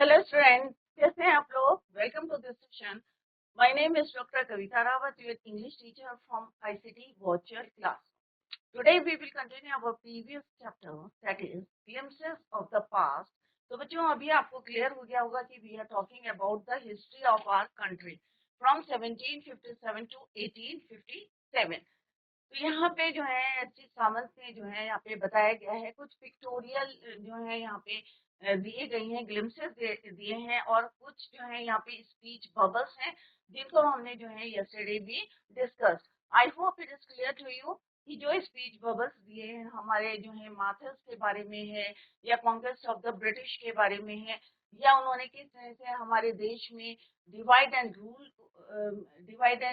Hello student, कैसे हैं आप लोग? Welcome to this session. My name is doctor Kavita Rawat, your English teacher from ICT virtual class. Today we will continue our previous chapter, that is glimpses of the past. तो बच्चों, अभी आपको clear हो गया होगा कि we are talking about the history of our country from 1757 to 1857। तो यहाँ पे जो है एस टी सामंत ने जो है यहाँ पे बताया गया है, कुछ पिक्टोरियल जो है यहाँ पे दिए गई हैं, ग्लिम्सेस दिए हैं, और कुछ जो है यहाँ पे स्पीच बबल्स हैं जिनको हमने जो है यस्टरडे भी discuss. I hope it is clear to you कि जो स्पीच बबल्स दिए हैं हमारे जो है माथर्स के बारे में है, या कॉन्क्वेस्ट ऑफ द ब्रिटिश के बारे में है, या उन्होंने किस तरह से हमारे देश में डिवाइड एंड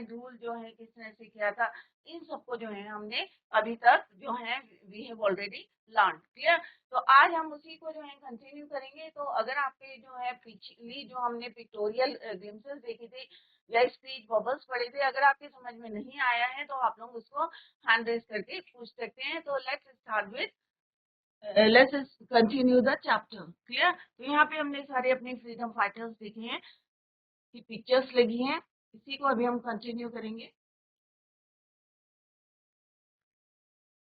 रूल जो है किस तरह से किया था, इन सबको जो है हमने अभी तक जो है we have already learn. Clear? तो आज हम उसी को जो है कंटिन्यू करेंगे। तो अगर आपके जो है पिछली जो हमने पिक्टोरियल ग्लिम्पसेस देखी थी या स्पीच बबल्स पढ़े थे, अगर आपके समझ में नहीं आया है तो आप लोग उसको हैंड रेस करके पूछ सकते हैं। तो let's continue the chapter. Clear? तो यहाँ पे हमने सारे अपने फ्रीडम फाइटर्स देखे हैं की पिक्चर्स लगी हैं, इसी को अभी हम कंटिन्यू करेंगे।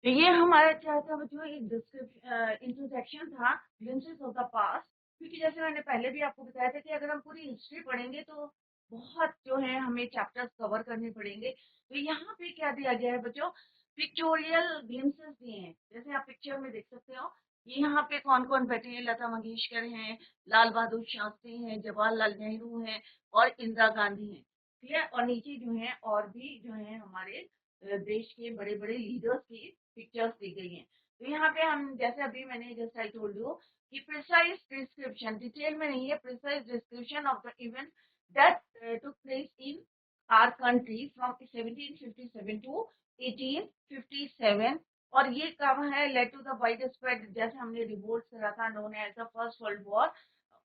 तो ये हमारा क्या था बच्चों, एक डिस्क्रिप्शन इंट्रोडक्शन था ग्लिम्पसेस ऑफ द पास्ट। क्योंकि जैसे मैंने पहले भी आपको बताया था कि अगर हम पूरी हिस्ट्री पढ़ेंगे तो बहुत जो है हमें चैप्टर्स कवर करने पड़ेंगे। तो यहाँ पे क्या दिया गया है बच्चों, पिक्टोरियल ग्लिम्पसेस दिए हैं। जैसे आप पिक्चर में देख सकते हो, ये यहाँ पे कौन कौन बैठे हैं, लता मंगेशकर हैं, लाल बहादुर शास्त्री हैं, जवाहरलाल नेहरू हैं, और इंदिरा गांधी हैं। ठीक है? और नीचे जो है और भी जो है हमारे देश के बड़े बड़े लीडर्स की पिक्चर्स दी गई हैं। तो यहाँ पे हम जैसे अभी मैंने जस्ट आई टोल्ड यू कि प्रिसाइज डिस्क्रिप्शन, डिटेल में नहीं है, precise description of the event that took place in our country from 1757 to 1857। और ये कब है, led to the wide spread, जैसे हमने रिवोल्ट करा था, known as the first world war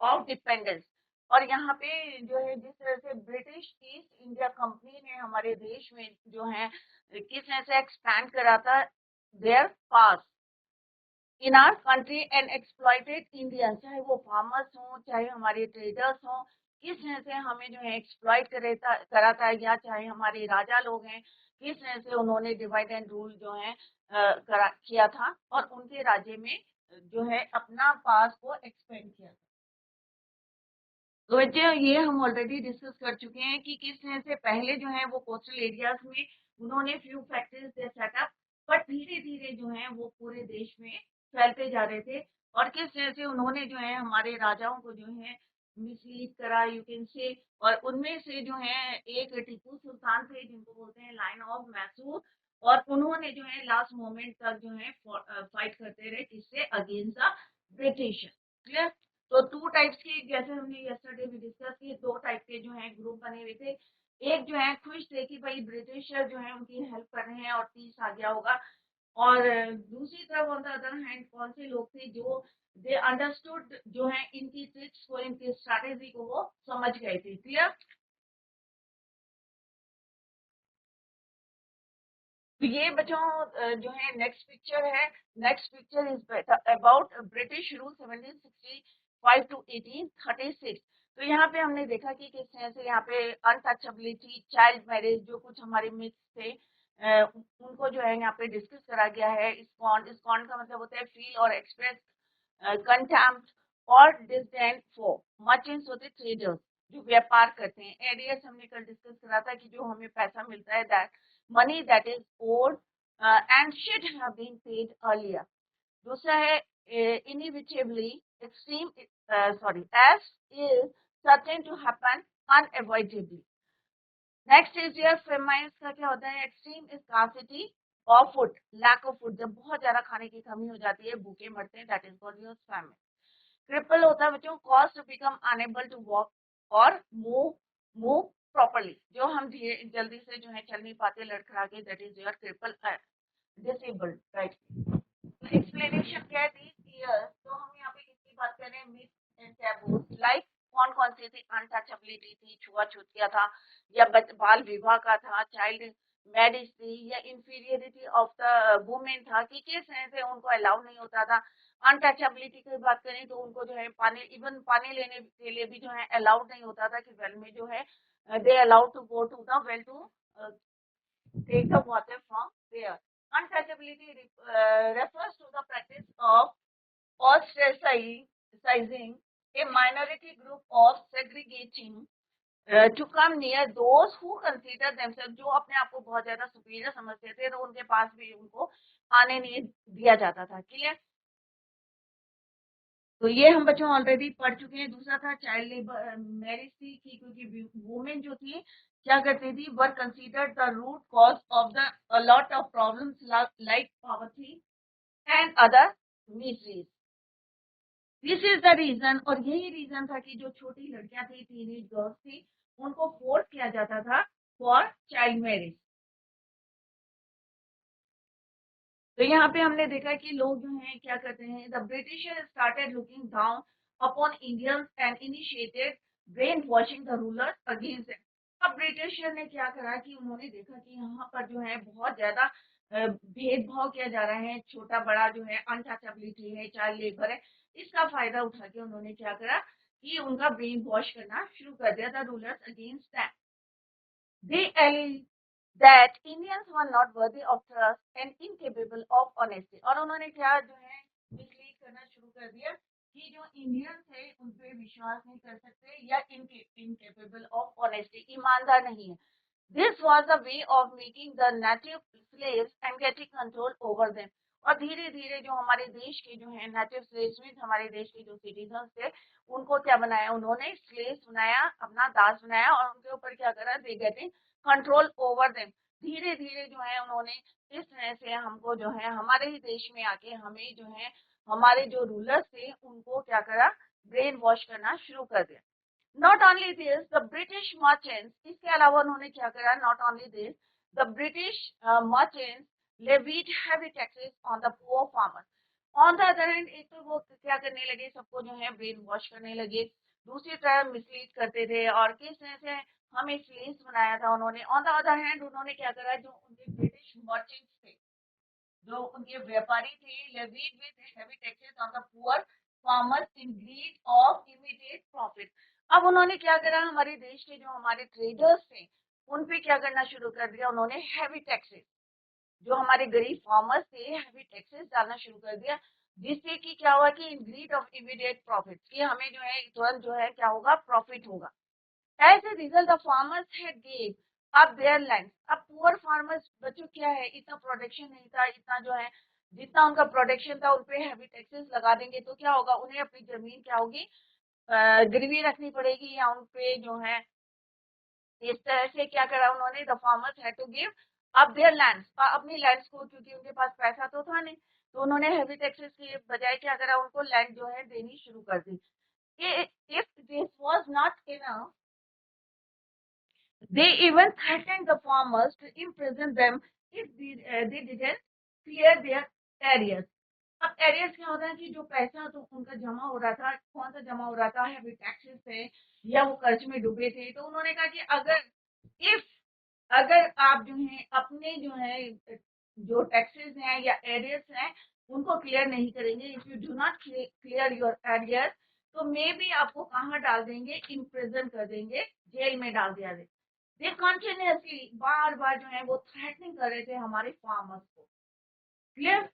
of dependence. और यहाँ पे जो है जिस तरह से ब्रिटिश ईस्ट इंडिया कंपनी ने हमारे देश में जो है किस तरह से एक्सपैंड करा था their pass in our country and exploited Indian, चाहे वो फार्मर्स हों, चाहे हमारे ट्रेडर्स हों, किस तरह से हमें जो है एक्सप्लॉइट करा था, या चाहे हमारे राजा लोग हैं, किस तरह से उन्होंने डिवाइड एंड रूल जो है किया था, और उनके राज्य में जो है अपना पास को एक्सपेंड किया था। तो बच्चे ये हम ऑलरेडी डिस्कस कर चुके हैं कि किस तरह से पहले जो है वो कोस्टल एरियाज में उन्होंने few factories they setup, but धीरे धीरे जो है वो पूरे देश में फैलते जा रहे थे। और किस तरह से उन्होंने जो है हमारे राजाओं को जो है मिसलीड करा, यू कैन से। और उनमें से जो है एक टीपू सुल्तान थे जिनको बोलते हैं लाइन ऑफ मैसूर, और उन्होंने जो है लास्ट मोमेंट तक जो है फाइट करते रहे, किससे, अगेंस्ट द ब्रिटिश। क्लियर? तो टू टाइप्स की, जैसे हमने यस्टरडे भी डिस्कस किए, दो टाइप के जो है ग्रुप बने हुए थे। एक जो है खुश थे कि भाई ब्रिटिशर जो है उनकी हेल्प कर रहे हैं और पीस आ गया होगा, और दूसरी तरफ ऑन द अदर हैंड कौन से लोग थे जो दे अंडरस्टूड जो है इनकी ट्रिक्स को, इनकी स्ट्रैटेजी को वो समझ गए थे। क्लियर? तो ये बच्चों जो है नेक्स्ट पिक्चर है। Next picture is about British rule 1765 to 1836। तो यहाँ पे हमने देखा कि किस तरह से यहाँ पे अनटचेबिलिटी, चाइल्ड मैरिज, जो कुछ हमारे मिथ्स थे उनको जो है यहाँ पे डिस्कस करा गया है। इस्कॉन, इस्कॉन का मतलब होता है फील और एक्सप्रेस कंटेम्प्ट और डिसडेन फॉर मर्चेंट्स होते ट्रेडर्स, जो व्यापार करते हैं। एरियस हमने कल डिस्कस करा था कि जो हमें पैसा मिलता है, that money that is owed and should have been paid earlier. दूसरा है inevitably extreme, as is certain to happen unavoidably. Next is your famines का क्या होता है, extreme scarcity of food, lack of food, जब बहुत ज्यादा खाने की कमी हो जाती है, भूखे मरते हैं, that is called your famine. Cripple होता है बच्चों, cause to become unable to walk और मूव मूव प्रॉपरली, जो हम जल्दी से जो है चल नहीं पाते, लड़खड़ा के, that is your cripple, disabled, right. Explanation क्या है these years? तो हम यहाँ पे किसकी बात कर रहे हैं, मिथ एंड टैबूज, लाइक कौन कौन सी थी, अनटचेबिलिटी थी, छुआछूत किया था, या बाल विवाह का था, चाइल्ड मैरिज थी, या इंफीरियरिटी ऑफ द वुमेन था, कि किस तरह से उनको अलाउ नहीं होता था अनटचेबिलिटी की बात करें तो उनको जो है पानी, इवन पानी लेने के लिए भी जो है अलाउड नहीं होता था कि वेल में जो है they allowed to go to the well to take the water from there. Untouchability refers to the practice of ostracizing a minority group of segregating to come near those who consider themselves, जो अपने आप को बहुत ज्यादा superior समझते थे तो उनके पास भी उनको आने नहीं दिया जाता था। क्लियर? तो ये हम बच्चों ऑलरेडी पढ़ चुके हैं। दूसरा था चाइल्ड लेबर मैरिज थी कि क्योंकि वुमेन जो थी क्या करती थी, were considered the root cause of the lot of problems like poverty and other miseries. This is the reason, और यही रीजन था कि जो छोटी लड़कियां थी, टीनेज गर्ल्स थी, उनको फोर्स किया जाता था फॉर चाइल्ड मैरिज। तो यहाँ पे हमने देखा कि लोग जो हैं क्या करते हैं, the Britishers started looking down upon Indians and initiated brain washing the rulers against them. अब ब्रिटिशर ने क्या करा कि उन्होंने देखा कि यहाँ पर जो है बहुत ज्यादा भेदभाव किया जा रहा है, छोटा बड़ा जो है, अनटचेबिलिटी है, चाइल्ड लेबर है, इसका फायदा उठा के उन्होंने क्या करा कि उनका ब्रेन वॉश करना शुरू कर दिया था rulers against them. They alleged that Indians were not worthy of trust and incapable of honesty। और उन्होंने क्या जो है मिसलीड करना शुरू कर दिया कि जो इंडियंस थे उन पे विश्वास नहीं कर सकते या इनकेपेबल ऑफ ऑनेस्टी, ईमानदार नहीं है। This was the way of making the native slaves and getting control over them। और धीरे धीरे जो हमारे देश के जो है नेटिव स्लेव्स में, हमारे देश के जो सिटीजन थे, उनको क्या बनाया, उन्होंने स्लेव्स बनाया, अपना दास बनाया, और उनके ऊपर क्या करा, they getting control over them. धीरे धीरे जो है उन्होंने इस तरह से हमको जो है हमारे ही देश में आके हमें जो है हमारे जो रूलर्स थे उनको क्या करा, ब्रेन वॉश करना शुरू कर दिया। Not only this, the British merchants, इसके अलावा उन्होंने क्या करा, not only this, the British merchants levied heavy taxes on the poor farmers। On the other hand, एक तो वो क्या करने लगे, सबको जो है ब्रेन वॉश करने लगे, दूसरी तरफ मिसलीड करते थे, और किस तरह से हमें स्लेव्स बनाया था उन्होंने। ऑन द अदर हैंड उन्होंने क्या करा, जो उनके ब्रिटिश मर्चेंट्स थे, जो उनके व्यापारी थे, levied with heavy taxes on the poor farmers in greed of immediate profit। अब उन्होंने क्या करा, हमारे देश के जो हमारे ट्रेडर्स थे उन पे क्या करना शुरू कर दिया, उन्होंने हैवी टैक्सेस, जो हमारे गरीब फार्मर्स थे, हैवी टैक्सेस डालना शुरू कर दिया, जिससे कि क्या हुआ कि इन ग्रीड ऑफ इमीडिएट प्रॉफिट, कि हमें जो है तुरंत जो है क्या होगा, प्रॉफिट होगा। As a result the farmers had gave up their land. अब पुअर फार्मर्स बच्चों क्या है, इतना प्रोडक्शन नहीं था, इतना जो है जितना उनका प्रोडक्शन था उन पे हैवी टैक्सेस लगा देंगे तो क्या होगा, उन्हें अपनी जमीन क्या होगी, गिरवी रखनी पड़ेगी, या उन पे जो है इस तरह से क्या करा उन्होंने, the farmers had to give up their lands, अपनी लैंड्स को, क्योंकि उनके पास पैसा तो था नहीं, तो उन्होंने हैवी टैक्सेस के बजाय क्या करा, उनको लैंड जो है देनी शुरू कर दी। If this was not enough, they even threatened the farmers to imprison them if they didn't clear their areas। अब एरियर्स क्या होता है कि जो पैसा तो उनका जमा हो रहा था, कौन सा जमा हो रहा था, हैवी टैक्सेस थे या वो कर्ज में डूबे थे, तो उन्होंने कहा कि अगर आप जो है अपने जो है जो टैक्सेस हैं या एरियर्स हैं उनको क्लियर नहीं करेंगे, if you do not clear your arrears, तो मे भी आपको कहाँ डाल देंगे, इन प्रिजन कर देंगे, जेल में डाल दिया जाए। दे कंटिन्यूअसली बार बार जो है वो थ्रेटनिंग कर रहे थे हमारे फार्मर्स को। Clear?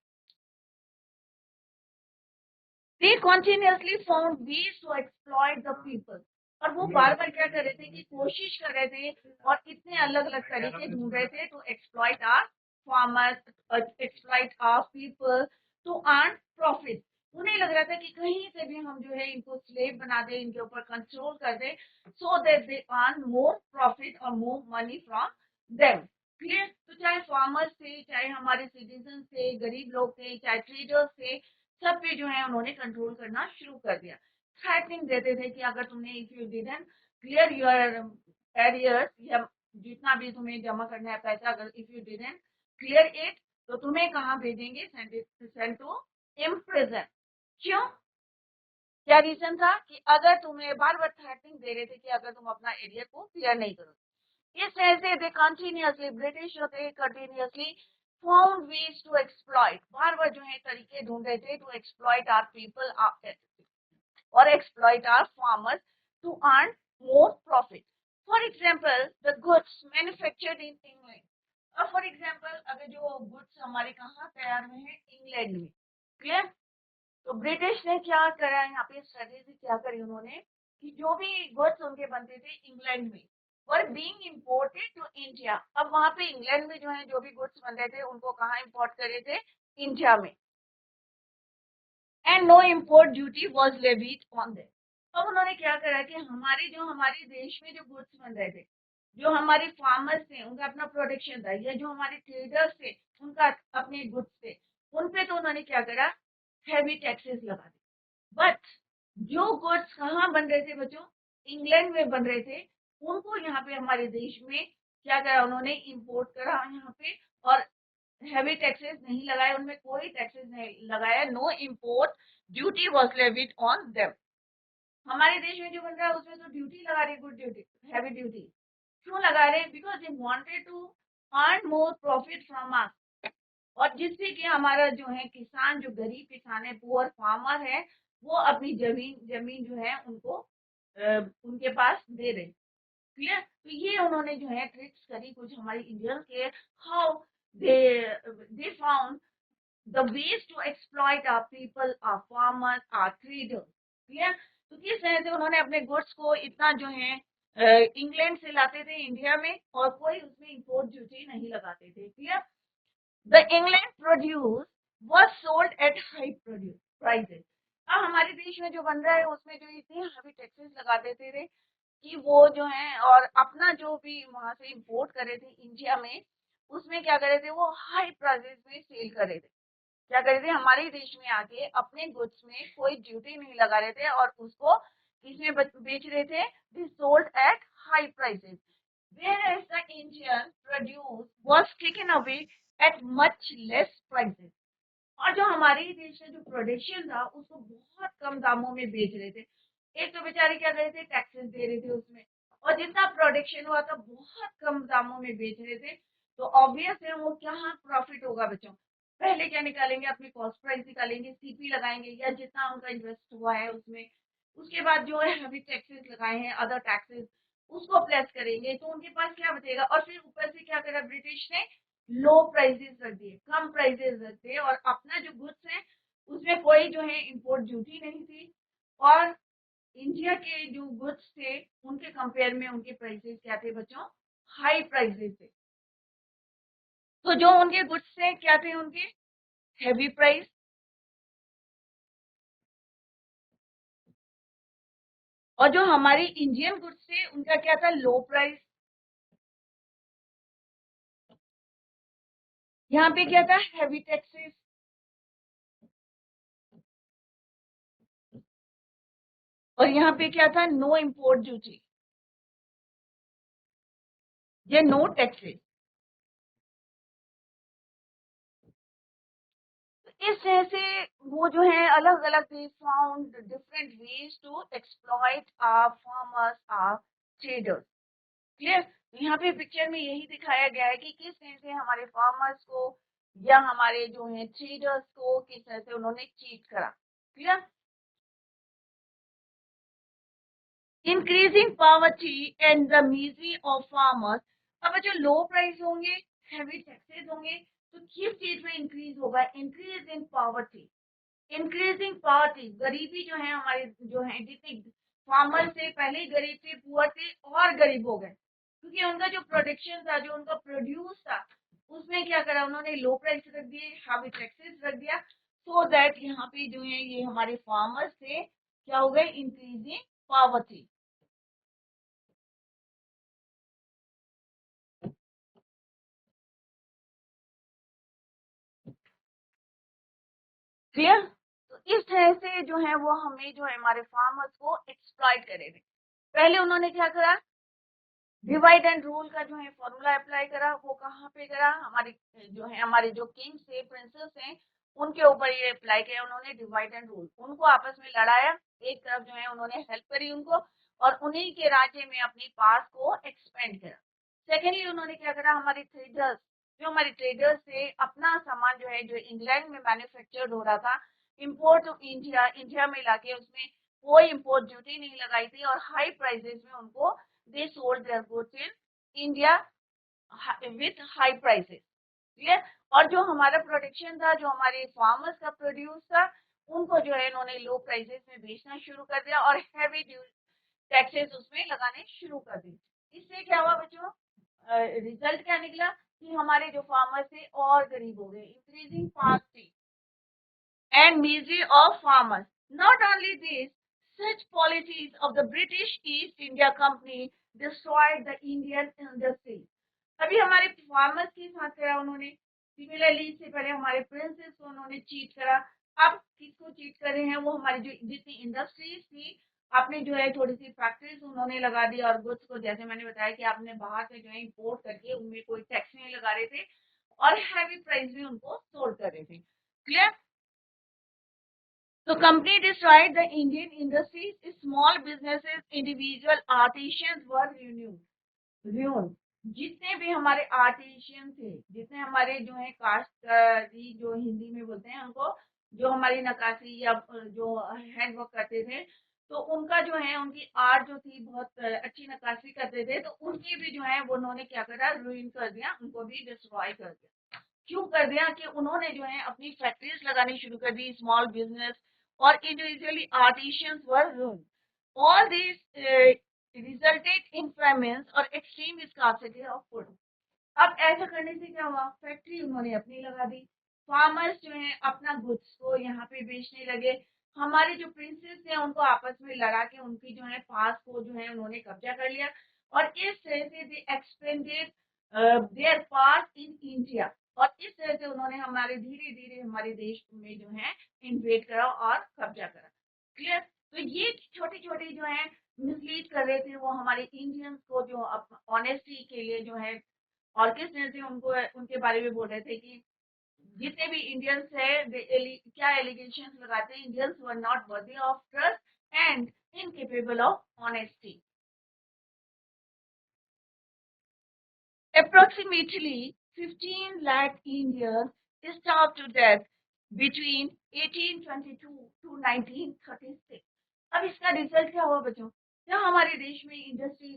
They continuously found ways to exploit the people। और वो बार बार क्या कर रहे थे कि कोशिश कर रहे थे और इतने अलग अलग तरीके ढूंढ रहे थे to exploit our farmers, exploit our people to earn profit. उन्हें लग रहा था कि कहीं से भी हम जो है इनको स्लेव बना दें, इनके ऊपर कंट्रोल कर दें, so that they earn more profit और more money from them. Clear? तो चाहे फार्मर्स थे, चाहे हमारे सिटीजन थे, गरीब लोग थे, चाहे ट्रेडर्स थे, सब पे जो है उन्होंने कंट्रोल करना शुरू कर दिया। थ्रेटनिंग देते थे कि अगर तुमने, if you didn't clear your arrears, या जितना भी तुम्हें जमा करना है पैसा, अगर if you didn't clear it, तो तुम्हें कहाँ भेजेंगे, सेंड टू इम्प्रिजन। क्यों? क्या रीजन था कि अगर तुम्हें बार बार थ्रेटनिंग दे रहे थे कि अगर तुम अपना एरिया को क्लियर नहीं करो, इस तरह से दे कंटिन्यूअसली, ब्रिटिश होते continuously found ways to exploit, बार बार जो है तरीके ढूंढ रहे थे टू एक्सप्लॉइट आवर पीपल और exploit our farmers to earn more profit. For example, the goods manufactured in England. अब फॉर एग्जाम्पल अगर जो गुड्स हमारे कहाँ तैयार हुए हैं, इंग्लैंड में, क्लियर। तो ब्रिटिश ने क्या करा यहाँ पे, स्ट्रेटेजी क्या करी उन्होंने कि जो भी गुड्स उनके बनते थे इंग्लैंड में were being imported to India. अब वहां पे इंग्लैंड में जो है जो भी गुड्स बन रहे थे उनको कहाँ इम्पोर्ट करे थे, इंडिया में, and no import duty was levied on them. अब उन्होंने क्या करा कि हमारे देश में जो गुड्स बन रहे थे, जो हमारे फार्मर्स थे उनका अपना प्रोडक्शन था, या जो हमारे ट्रेडर्स थे उनका अपने गुड्स थे, उन पे तो उन्होंने क्या करा, हैवी टैक्सेस लगा दी। बट जो गुड्स कहाँ बन रहे थे बच्चों, इंग्लैंड में बन रहे थे, उनको यहाँ पे हमारे देश में क्या करा उन्होंने, इम्पोर्ट करा यहाँ पे, और हैवी टैक्सेस नहीं लगाए, उनमें कोई टैक्सेस नहीं लगाया, no import duty was levied on them. हमारे देश में जो बन रहा है उसमें तो ड्यूटी लगा रहे, गुड ड्यूटी, हैवी ड्यूटी। क्यों लगा रहे, because they wanted to earn more profit from us, और जिससे कि हमारा जो है किसान, जो गरीब किसान है, पुअर फार्मर है, वो अपनी जमीन जो है उनको उनके पास दे रहे। क्लियर। तो ये उन्होंने जो है ट्रिक्स करी कुछ हमारी इंडियन के, how they found the ways to exploit our people, our farmers, our traders. Clear. तो किस तरह से उन्होंने अपने गुड्स को इतना जो है इंग्लैंड से लाते थे इंडिया में, और कोई उसमें इंपोर्ट ड्यूटी नहीं लगाते थे। Clear. The England produce was sold at high prices. अब हमारे देश में जो बन रहा है उसमें जो इतने हेवी टैक्सेस लगा देते थे कि वो जो है, और अपना जो भी वहां से इंपोर्ट करे थे इंडिया में, उसमें क्या करे थे, वो हाई प्राइसेस में सेल करे थे। क्या कर रहे थे, हमारे देश में आके अपने गुड्स में कोई ड्यूटी नहीं लगा रहे थे, और उसको किसमें बेच रहे थे, they sold at high prices, whereas the Indian produce was taken away at much less prices। और जो हमारे ही देश में जो प्रोडक्शन था उसको बहुत कम दामों में बेच रहे थे। एक तो बेचारे क्या कर रहे थे, टैक्सेस दे रहे थे उसमें, और जितना प्रोडक्शन हुआ था बहुत कम दामों में बेच रहे थे। तो ऑब्वियस है वो क्या प्रॉफिट होगा बच्चों, पहले क्या निकालेंगे, अपनी कॉस्ट प्राइस निकालेंगे, सीपी लगाएंगे, या जितना उनका इन्वेस्ट हुआ है उसमें, उसके बाद जो है हैवी टैक्सेस लगाए हैं, अदर टैक्सेस, उसको प्लस करेंगे, तो उनके पास क्या बचेगा। और फिर ऊपर से क्या करा ब्रिटिश ने, लो प्राइसेस रख दिए, कम प्राइसेस रख दिए, और अपना जो गुड्स है उसमें कोई जो है इंपोर्ट ड्यूटी नहीं थी, और इंडिया के जो गुड्स थे उनके कंपेयर में उनके प्राइसेस क्या थे बच्चों, हाई प्राइसेस थे। तो जो उनके गुड्स थे क्या थे, उनके हैवी प्राइस, और जो हमारे इंडियन गुड्स थे उनका क्या था, लो प्राइस। यहाँ पे क्या था, हैवी टैक्सेस, और यहाँ पे क्या था, नो इम्पोर्ट ड्यूटी, ये नो टैक्सेस। इस तरह से वो जो है अलग अलग, they found different ways to exploit our farmers, our traders. Clear. यहाँ पे पिक्चर में यही दिखाया गया है कि किस तरह से हमारे फार्मर्स को या हमारे जो है ट्रेडर्स को किस तरह से उन्होंने चीट करा। Clear. Increasing poverty and the misery of farmers. अब जो लो प्राइस होंगे, हैवी टैक्सेस होंगे, तो किस चीज में इंक्रीज होगा, increase in poverty, increasing poverty, गरीबी जो है हमारे जो है, जितने फार्मर से पहले ही गरीब थे, पुअर थे, और गरीब हो गए, क्योंकि उनका जो प्रोडक्शन था, जो उनका प्रोड्यूस था, उसमें क्या करा उन्होंने, लो प्राइस रख दिए, हैवी टैक्सेस रख दिया, सो दैट यहाँ पे जो है ये हमारे फार्मर्स थे क्या हो गए, इंक्रीजिंग पॉवर्टी। क्लियर। तो इस तरह से जो है वो हमें जो है हमारे फार्मर्स को एक्सप्लॉइट करे थे। पहले उन्होंने क्या करा, डिवाइड एंड रूल का जो है फॉर्मूला अप्लाई करा, वो कहाँ पे करा, हमारे जो है हमारे जो किंग्स थे, प्रिंसेस हैं, उनके ऊपर ये अप्लाई किया उन्होंने, डिवाइड एंड रूल, उनको आपस में लड़ाया, एक तरफ जो है उन्होंने हेल्प करी उनको, और उन्हीं के राज्य में अपनी पास को एक्सपेंड करा। सेकेंडली उन्होंने क्या करा, हमारे ट्रेडर्स, जो हमारे ट्रेडर्स थे अपना सामान जो है जो इंग्लैंड में मैन्युफैक्चर्ड हो रहा था इंपोर्ट टू इंडिया, इंडिया में लाके उसमें कोई इंपोर्ट ड्यूटी नहीं लगाई थी और हाई प्राइसेस में उनको they sold their goods in India with high prices. Clear. और जो हमारा प्रोडक्शन था, जो हमारे फार्मर्स का प्रोड्यूस था, उनको जो है इन्होंने लो प्राइसेस में बेचना शुरू कर दिया और हैवी टैक्सेस उसमें लगाने शुरू कर दी। इससे क्या हुआ बच्चों, रिजल्ट क्या निकला कि हमारे जो फार्मर्स थे और गरीब हो गए, increasing poverty and misery of farmers. Not only this, such policies of the British East India Company destroyed the Indian industry. अभी हमारे फार्मर्स के साथ करा उन्होंने, सिमिलरली इससे पहले हमारे प्रिंसेस को उन्होंने चीट करा। अब किसको चीट कर रहे हैं, वो हमारी जो जितनी इंडस्ट्रीज थी, आपने जो है थोड़ी सी फैक्ट्रीज उन्होंने लगा दी और गुड्स को जैसे मैंने बताया कि आपने बाहर से जो है इंपोर्ट करके उनमें कोई टैक्स नहीं लगा रहे थे और हैवी प्राइस में उनको सोल्ड कर रहे थे। Clear. The company destroyed the Indian industries, small businesses, individual artisans were ruined. जितने भी हमारे आर्टिशियन थे, जितने हमारे जो है काश्तकारी जो हिंदी में बोलते हैं उनको, जो हमारी नक्काशी या जो हैंड वर्क करते थे, तो उनका जो है उनकी आर्ट जो थी बहुत अच्छी नक्काशी करते थे, तो उनकी भी जो है वो उन्होंने क्या करा, रुइन कर दिया, उनको भी डिस्ट्रॉय कर दिया। क्यों कर दिया कि उन्होंने जो है अपनी फैक्ट्रीज लगानी शुरू कर दी, स्मॉल बिजनेस और individually artisans were ruined. All this resulted in famines और एक्सट्रीम स्कार्सिटी ऑफ फूड। अब ऐसा करने से क्या हुआ, फैक्ट्री उन्होंने अपनी लगा दी, फार्मर्स जो है अपना गुड्स को यहाँ पे बेचने लगे, हमारे जो प्रिंसेस थे उनको आपस में लड़ा के उनकी जो है पास को जो है उन्होंने कब्जा कर लिया और इस तरह से they expanded their part in India. और इस तरह से उन्होंने हमारे धीरे धीरे हमारे देश में जो है इन्वेड करा और कब्जा करा। क्लियर। तो ये छोटी छोटी जो है मिसलीड कर रहे थे वो हमारे इंडियंस को, जो ऑनेस्टी के लिए जो है और किस तरह से उनको उनके बारे में बोल रहे थे कि जितने भी इंडियंस है क्या एलिगेशन लगाते हैं, Indians were not worthy of trust and incapable of honesty. Approximately 15 lakh Indians starved to death between 1822 to 1936। अब इसका रिजल्ट क्या हुआ बच्चों, जब हमारे देश में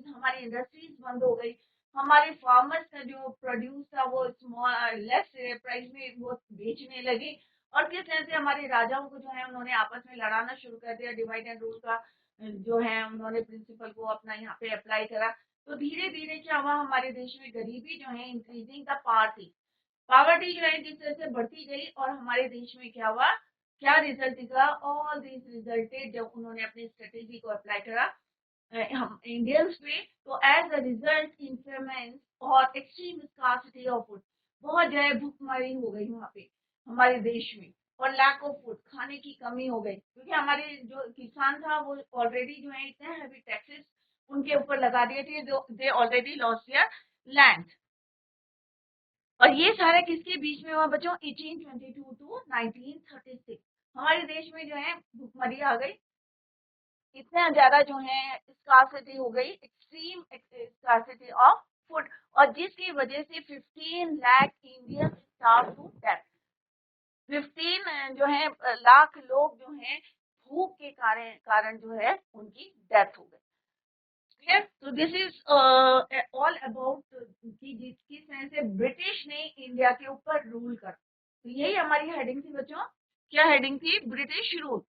हमारी इंडस्ट्रीज बंद हो गई, हमारे फार्मर्स का जो प्रोड्यूस था वो लेस प्राइस में वो बेचने लगे और किस तरह से हमारे राजाओं को जो है उन्होंने आपस में लड़ाना शुरू कर दिया, डिवाइड एंड रूल का जो है उन्होंने प्रिंसिपल को अपना यहाँ पे अप्लाई करा। तो धीरे धीरे क्या हुआ, हमारे देश में गरीबी जो है इंक्रीजिंग द पावर्टी जो है जिस तरह से बढ़ती गई और हमारे देश में क्या हुआ, क्या रिजल्ट दिखा, ऑल दिस रिजल्टेड, जब उन्होंने अपनी स्ट्रेटेजी को अप्लाई करा हम इंडियंस पे, तो एज अ रिजल्ट इंफेमेंस और एक्सट्रीम स्कार्सिटी ऑफ फूड, बहुत जो है भूखमरी हो गई वहाँ पे हमारे देश में और लैक ऑफ फूड, खाने की कमी हो गई, क्योंकि हमारे जो किसान था वो ऑलरेडी जो है इतने हैवी टैक्सेस उनके ऊपर लगा दिए थे, जो they already lost their land. और ये सारा किसके बीच में हुआ बच्चों, 1822 टू 1936 हमारे देश में जो है भूखमरी आ गई, इतना ज्यादा जो है स्कार्सिटी हो गई, एक्सट्रीम स्कार्सिटी ऑफ फूड, और जिसकी वजह से 15 lakh Indian starve to death. 15 जो है लाख लोग जो हैं भूख के कारण जो है उनकी डेथ हो गई। क्लियर। तो दिस इज ऑल अबाउट कि किस तरह से ब्रिटिश ने इंडिया के ऊपर रूल कर। तो यही हमारी हेडिंग थी बच्चों, क्या हेडिंग थी, ब्रिटिश रूल।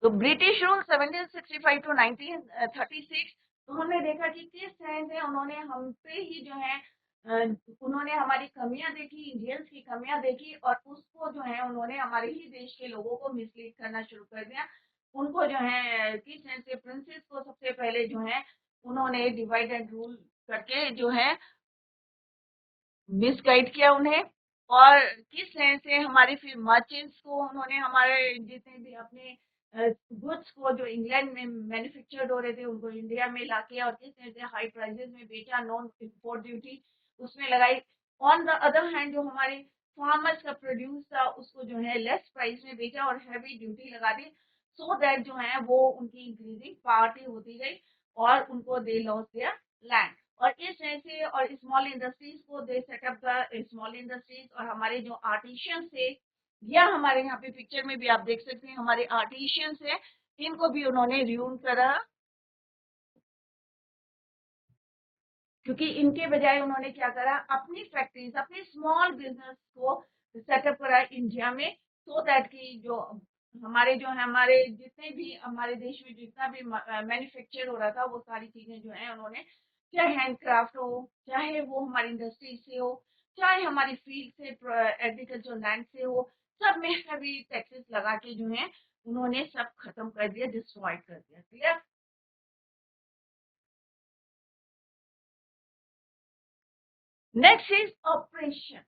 तो ब्रिटिश रूल 1765 टू 1936, तो हमने देखा कि किस तरह से उन्होंने हम पे ही जो है उन्होंने हमारी कमियां देखी, इंडियंस की कमियां देखी और उसको जो है उन्होंने हमारे ही देश के लोगों को मिसलीड करना शुरू कर दिया। उनको जो है किस तरह से प्रिंसेस को सबसे पहले जो है उन्होंने डिवाइड एंड रूल करके जो है मिसगाइड किया उन्हें, और किस तरह से हमारे फिर मर्चेंट्स को उन्होंने हमारे जितने भी अपने गुड्स को जो इंग्लैंड में मैन्युफैक्चर्ड हो रहे थे उनको इंडिया में लाके और किस तरह से हाई प्राइसेस में बेचा, नॉन इम्पोर्ट ड्यूटी उसमें लगाई। ऑन द अदर हैंड जो हमारे फार्मर्स का प्रोड्यूस था उसको जो है लेस प्राइस में बेचा और हैवी ड्यूटी लगा दी, सो दैट जो है वो उनकी इंक्रीजिंग पावर्टी होती गई और उनको दे लॉस दिया लैंड। और इस तरह से और स्मॉल इंडस्ट्रीज को दे सेटअप द स्मॉल इंडस्ट्रीज। और हमारे जो आर्टिशियंस थे, या हमारे यहाँ पे पिक्चर में भी आप देख सकते हैं हमारे आर्टिशियंस है, इनको भी उन्होंने रूइन करा, क्योंकि इनके बजाय उन्होंने क्या करा, अपनी फैक्ट्रीज, अपने स्मॉल बिजनेस को सेटअप करा इंडिया में, सो दैट कि जो हमारे जो है हमारे जितने भी हमारे देश में जितना भी मैन्युफैक्चर हो रहा था, वो सारी चीजें जो है उन्होंने, चाहे हैंडक्राफ्ट हो, चाहे वो हमारी इंडस्ट्री से हो, चाहे हमारी फील्ड से एग्रीकल्चर लैंड से हो, सब में हैवी टैक्सेस लगा के जो है उन्होंने सब खत्म कर दिया, डिस्ट्रॉय कर दिया। Clear. Next is operation.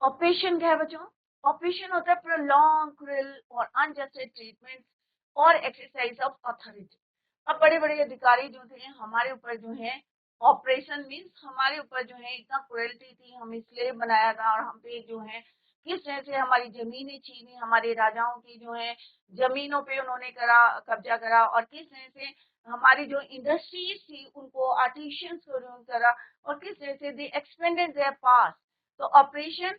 Operation क्या है बच्चों? ऑपरेशन होता है प्रोलॉन्ग, क्रूएल और अनजस्टिस ट्रीटमेंट और एक्सरसाइज ऑफ अथॉरिटी। अब बड़े बड़े अधिकारी जो थे हमारे ऊपर जो है, ऑपरेशन मींस हमारे ऊपर जो है इतना क्रुएल्टी थी, हमें स्लेव बनाया था, और हम पे जो है किस तरह से हमारी जमीनें छीनी, हमारे राजाओं की जो है जमीनों पे उन्होंने करा, कब्जा करा, और किस तरह से हमारी जो इंडस्ट्रीज थी उनको आर्टिशियंस को रूल करा, और किस तरह से दे एक्सपेंडेड देयर पास। तो ऑपरेशन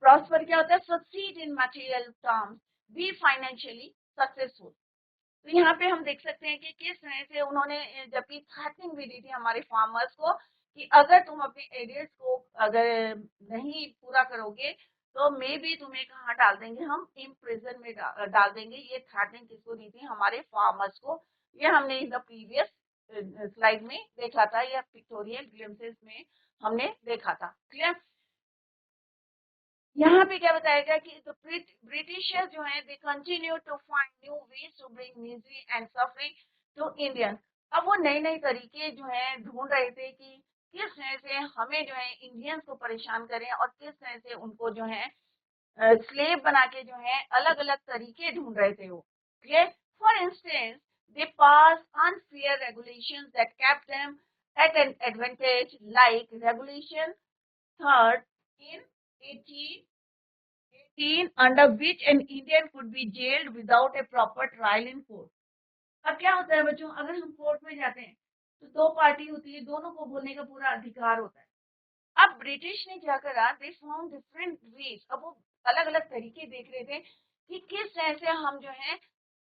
प्रॉस्पर क्या होता है? Succeed in material terms, be financially successful. तो यहाँ पे हम देख सकते हैं कि किस तरह से उन्होंने जबकि थ्रेटनिंग भी दी थी हमारे फार्मर्स को कि अगर तुम अपने एरियर्स को अगर नहीं पूरा करोगे तो मे भी तुम्हें कहाँ डाल देंगे, हम इम्प्रिजन में डाल देंगे। ये थ्रेटनिंग किसको दी थी? हमारे फार्मर्स को। ये हमने इन द प्रीवियस स्लाइड में देखा था, या पिक्टोरियल ग्लिम्सेस में हमने देखा था। क्लियर। यहाँ पे क्या बताया गया कि तो ब्रिटिशर्स जो है they continue to find new ways to bring misery and suffering to Indian. अब वो नए नए तरीके जो है ढूंढ रहे थे कि किस तरह से हमें जो है इंडियंस को परेशान करें, और किस तरह से उनको जो है स्लेव बना के जो है अलग अलग तरीके ढूंढ रहे थे वो। Clear. For instance they pass unfair regulations that kept them at an advantage, like regulation third in 18 under which an Indian could be jailed without a proper trial in court। अब क्या होता है बच्चों, अगर हम कोर्ट में जाते हैं तो दो पार्टी होती है, दोनों को बोलने का पूरा अधिकार होता है। अब ब्रिटिश ने क्या करा, दे फाउंड डिफरेंट वेज। अब वो अलग अलग तरीके देख रहे थे कि किस तरह से हम जो है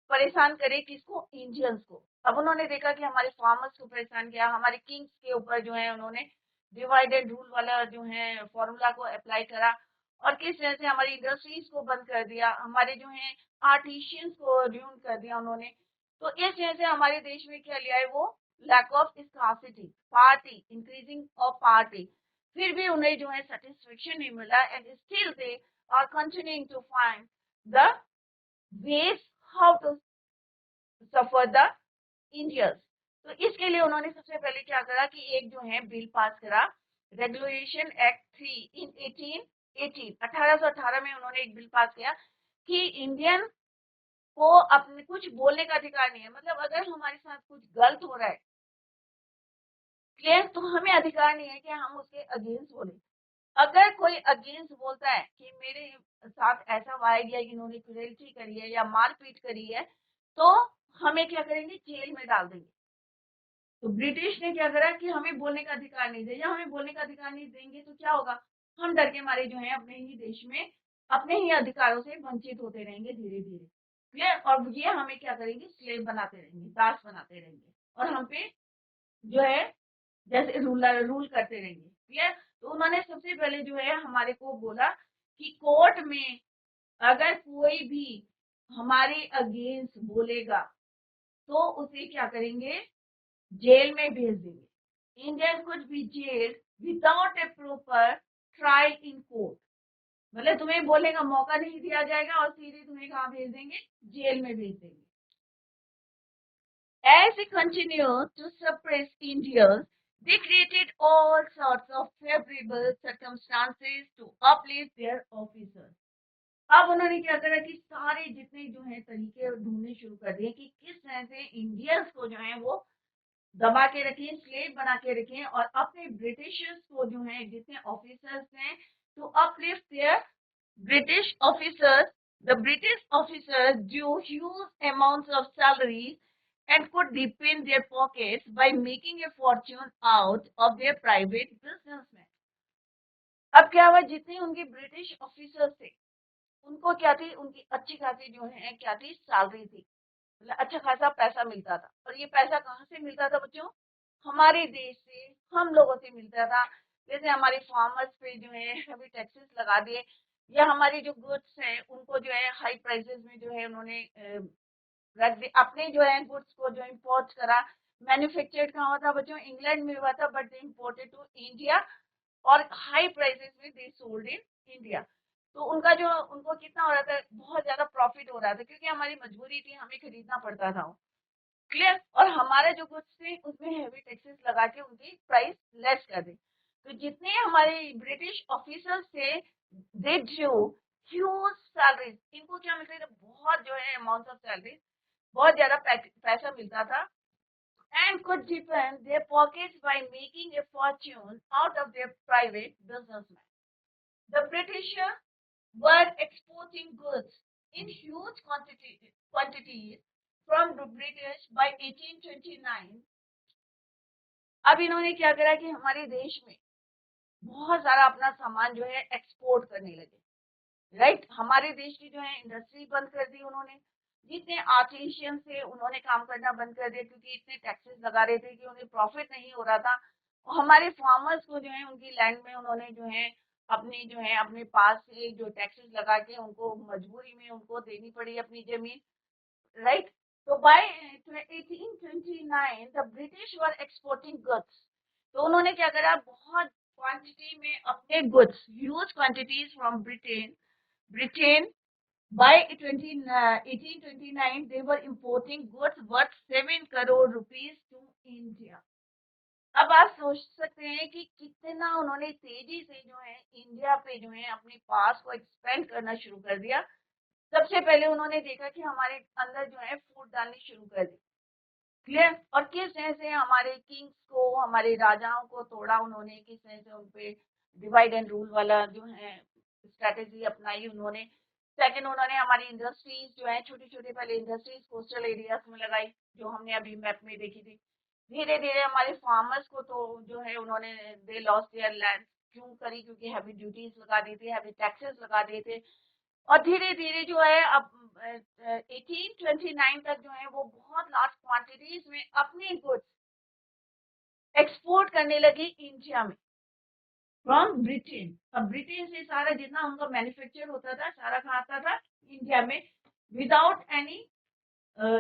परेशान करें किसको, इंडियंस को। अब उन्होंने देखा कि हमारे फार्मर्स को परेशान किया, हमारे किंग्स के ऊपर जो है उन्होंने डिवाइडेड रूल वाला जो है फॉर्मूला को अप्लाई करा, और किस तरह से हमारी इंडस्ट्रीज को बंद कर दिया, हमारे जो है आर्टिशियंस को ड्यून कर दिया उन्होंने। तो इस तरह से हमारे देश में क्या लिया है वो, lack of scarcity, party, increasing of party. फिर भी उन्हें जो है सेटिस्फेक्शन नहीं मिला, and still they are continuing to find the ways how to suffer the injuries। तो इसके लिए उन्होंने सबसे पहले क्या करा कि एक जो है बिल पास करा, रेगुलेशन एक्ट 3 इन 1818 में उन्होंने एक बिल पास किया कि इंडियन को अपने कुछ बोलने का अधिकार नहीं है। मतलब अगर हमारे साथ कुछ गलत हो रहा है, क्लियर, तो हमें अधिकार नहीं है कि हम उसके अगेंस्ट बोले। अगर कोई अगेंस्ट बोलता है कि मेरे साथ ऐसा हुआ है या इन्होंने क्रुएल्टी करी है या मारपीट करी है, तो हमें क्या करेंगे, जेल में डाल देंगे। तो ब्रिटिश ने क्या करा कि हमें बोलने का अधिकार नहीं दिया। हमें बोलने का अधिकार नहीं देंगे तो क्या होगा, हम डर के मारे जो है अपने ही देश में अपने ही अधिकारों से वंचित होते रहेंगे धीरे धीरे। क्लियर। और ये हमें क्या करेंगे, स्लेव बनाते रहेंगे, दास बनाते रहेंगे, और हम पे जो है जैसे रूल करते रहेंगे। क्लियर। तो उन्होंने सबसे पहले जो है हमारे को बोला कि कोर्ट में अगर कोई भी हमारे अगेंस्ट बोलेगा तो उसे क्या करेंगे, जेल में भेज देंगे। Indian could be jail without a proper trial in court. मतलब तुम्हें बोलने का मौका नहीं दिया जाएगा और सीधे तुम्हें कहाँ भेज देंगे, जेल में भेज देंगे। As they continued to suppress Indians, they created all sorts of favorable circumstances to uplift their officers। अब उन्होंने क्या करा कि सारे जितने जो है तरीके ढूंढने शुरू कर दिए कि किस तरह से इंडियंस को जो है वो दबा के रखें, स्लेव बना के रखें, और अपने ब्रिटिशर्स को जो है जितने ऑफिसर्स हैं to uplift their British officers. The British officers drew huge amounts of salaries and could deepen their pockets by making a fortune out of their private businessmen. अब क्या हुआ, जितने उनके ब्रिटिश ऑफिसर्स थे उनको क्या थी, उनकी अच्छी खासी जो है क्या थी, सैलरी थी, मतलब अच्छा खासा पैसा मिलता था। और ये पैसा कहाँ से मिलता था बच्चों? हमारे देश से, हम लोगों से मिलता था। जैसे हमारे फार्मर्स पे जो है अभी टैक्सेस लगा दिए, या हमारी जो गुड्स है उनको जो है हाई प्राइसेस में जो है उन्होंने रख दिए। अपने जो है गुड्स को जो इम्पोर्ट करा, मैन्युफैक्चर्ड कहाँ हुआ था बच्चों? इंग्लैंड में हुआ था, but they imported to India और हाई प्राइसेस में दे सोल्ड इन इंडिया। तो उनका जो, उनको कितना हो रहा था, बहुत ज्यादा प्रॉफिट हो रहा था, क्योंकि हमारी मजबूरी थी, हमें खरीदना पड़ता था। क्लियर? और हमारे जो गुड्स थे उसमें हेवी टैक्सेस लगा के उनकी प्राइस लेस कर दी। तो जितने हमारे ब्रिटिश ऑफिसर्स थे, दे ड्रू ह्यूज सैलरीज, इनको क्या मिलते थे, बहुत जो है अमाउंट ऑफ सैलरी, बहुत ज्यादा पैसा मिलता था। And could deepen their pockets by making a fortune out of their private businessmen. The British were exporting goods in huge quantities from the British by 1829. अब इन्होंने क्या करा कि हमारे देश में बहुत सारा अपना सामान जो है एक्सपोर्ट करने लगे। राइट, हमारे देश की जो है इंडस्ट्री बंद कर दी उन्होंने, जितने आर्टिशियन थे उन्होंने काम करना बंद कर दिया, क्योंकि इतने टैक्सेस लगा रहे थे कि उन्हें प्रॉफिट नहीं हो रहा था। और हमारे फार्मर्स को जो है उनकी लैंड में उन्होंने जो है अपनी जो है अपने पास से जो टैक्सेस लगा के उनको मजबूरी में उनको देनी पड़ी अपनी जमीन। राइट, तो by 1829 the British were exporting goods. तो उन्होंने क्या करा, बहुत क्वांटिटी में अपने goods, huge quantities from Britain by 1829 they were importing goods worth 7 crore rupees to India. अब आप सोच सकते हैं कि कितना उन्होंने तेजी से जो है इंडिया पे जो है अपने पास को एक्सपेंड करना शुरू कर दिया। सबसे पहले उन्होंने देखा कि हमारे अंदर जो है फूट डालनी शुरू कर दी। क्लियर? और किस तरह से हमारे किंग्स को, हमारे राजाओं को तोड़ा उन्होंने, किस तरह से उन पे डिवाइड एंड रूल वाला जो है स्ट्रेटेजी अपनाई उन्होंने। सेकंड, उन्होंने हमारी इंडस्ट्रीज जो है छोटी छोटी पहले इंडस्ट्रीज कोस्टल एरियाज में लगाई, जो हमने अभी मैप में देखी थी। धीरे धीरे हमारे फार्मर्स को तो जो है उन्होंने दे लॉस्ट देयर लैंड, क्यों करी? क्योंकि हैवी ड्यूटीज लगा दी थी, हैवी टैक्सेस लगा दिए थे। और धीरे धीरे जो है अब 1829 तक जो है वो बहुत लार्ज क्वांटिटीज में अपने गुड्स एक्सपोर्ट करने लगी इंडिया में फ्रॉम ब्रिटेन। अब ब्रिटेन से सारा जितना उनका मैन्युफैक्चर होता था सारा कहाँ आता था? इंडिया में, विदाउट एनी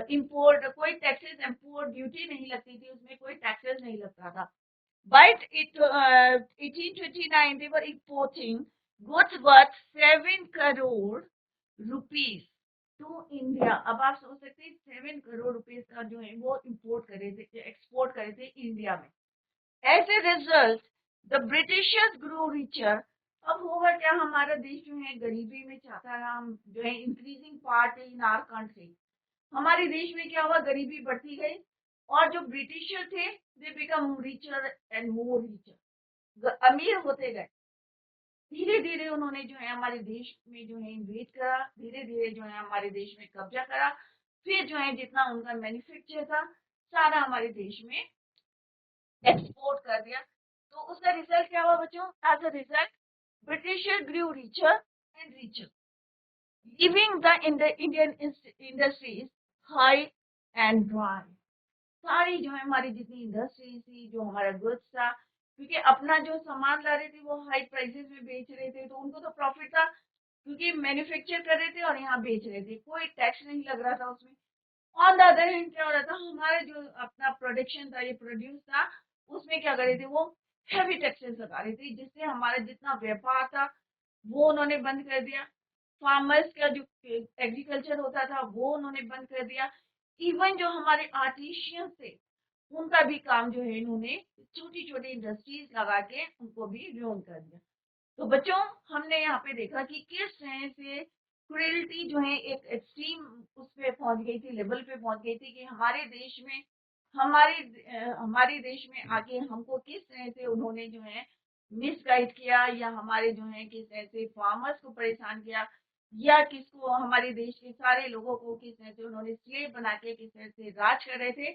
इंपोर्ट। कोई टैक्सेस, इंपोर्ट ड्यूटी नहीं लगती थी उसमें, कोई टैक्सेस नहीं लगता था। But 1829 they were importing goods worth 7 crore rupees to India. अब आप सोच सकते हैं 7 करोड़ रुपीस का जो है वो इंपोर्ट करे थे, एक्सपोर्ट करे थे इंडिया में। As a result the Britishers grow richer. अब होगा क्या, हमारा देश जो है गरीबी में चाहता है, हम जो है increasing part in our country, हमारे देश में क्या हुआ, गरीबी बढ़ती गई। और जो ब्रिटिशर थे they become richer and more richer, अमीर होते गए। धीरे धीरे उन्होंने जो है हमारे देश में जो है इन्वेट करा, धीरे धीरे जो है हमारे देश में कब्जा करा। फिर जो है जितना उनका मैन्युफैक्चर था सारा हमारे देश में एक्सपोर्ट कर दिया। तो उसका रिजल्ट क्या हुआ बच्चों? As a result Britisher grew richer and richer, leaving the Indian industries high and dry. सारी जो है हमारी जितनी इंडस्ट्री थी, जो हमारा गुड्स था, क्योंकि अपना जो सामान ला रहे थे वो हाई प्राइसेस में बेच रहे थे, तो उनको तो प्रॉफिट था, क्योंकि मैन्युफैक्चर कर रहे थे और यहाँ बेच रहे थे, कोई टैक्स नहीं लग रहा था उसमें। ऑन द अदर हैंड क्या हो रहा था, हमारा जो अपना प्रोडक्शन था, ये प्रोड्यूस था, उसमें क्या कर रहे थे वो हैवी टैक्सेस लगा रहे थे, जिससे हमारा जितना व्यापार था वो उन्होंने बंद कर दिया। फार्मर्स का जो एग्रीकल्चर होता था वो उन्होंने बंद कर दिया। इवन जो हमारे आर्टिशियंस थे उनका भी काम जो है इन्होंने छोटी छोटी इंडस्ट्रीज लगा के उनको भी रुइन कर दिया। तो बच्चों, हमने यहाँ पे देखा कि किस तरह से क्रुएल्टी जो है एक एक्सट्रीम उस पे पहुंच गई थी, लेवल पे पहुंच गई थी, कि हमारे देश में, हमारे देश में आके हमको किस तरह से उन्होंने जो है मिसगाइड किया, या हमारे जो है किस तरह से फार्मर्स को परेशान किया, या किसको, हमारे देश के सारे लोगों को किस तरह से उन्होंने स्लेव बना के किस तरह से राज कर रहे थे,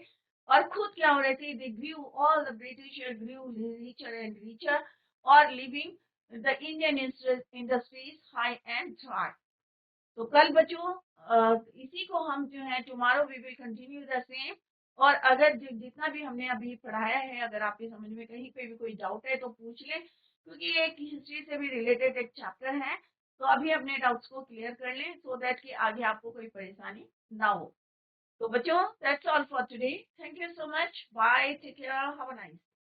और खुद क्या हो रहे थे, they grew, all the britisher grew richer and richer, और living the Indian industries high and thrive. तो कल बच्चों इसी को हम जो है tomorrow we will continue the same. और अगर जितना भी हमने अभी पढ़ाया है, अगर आपके समझ में कहीं पे भी कोई डाउट है तो पूछ लें, क्योंकि ये एक हिस्ट्री से भी रिलेटेड एक चैप्टर है। तो अभी अपने डाउट्स को क्लियर कर लें सो दैट कि आगे आपको कोई परेशानी ना हो। तो बच्चों that's all for today. Thank you so much, bye, take care, have a nice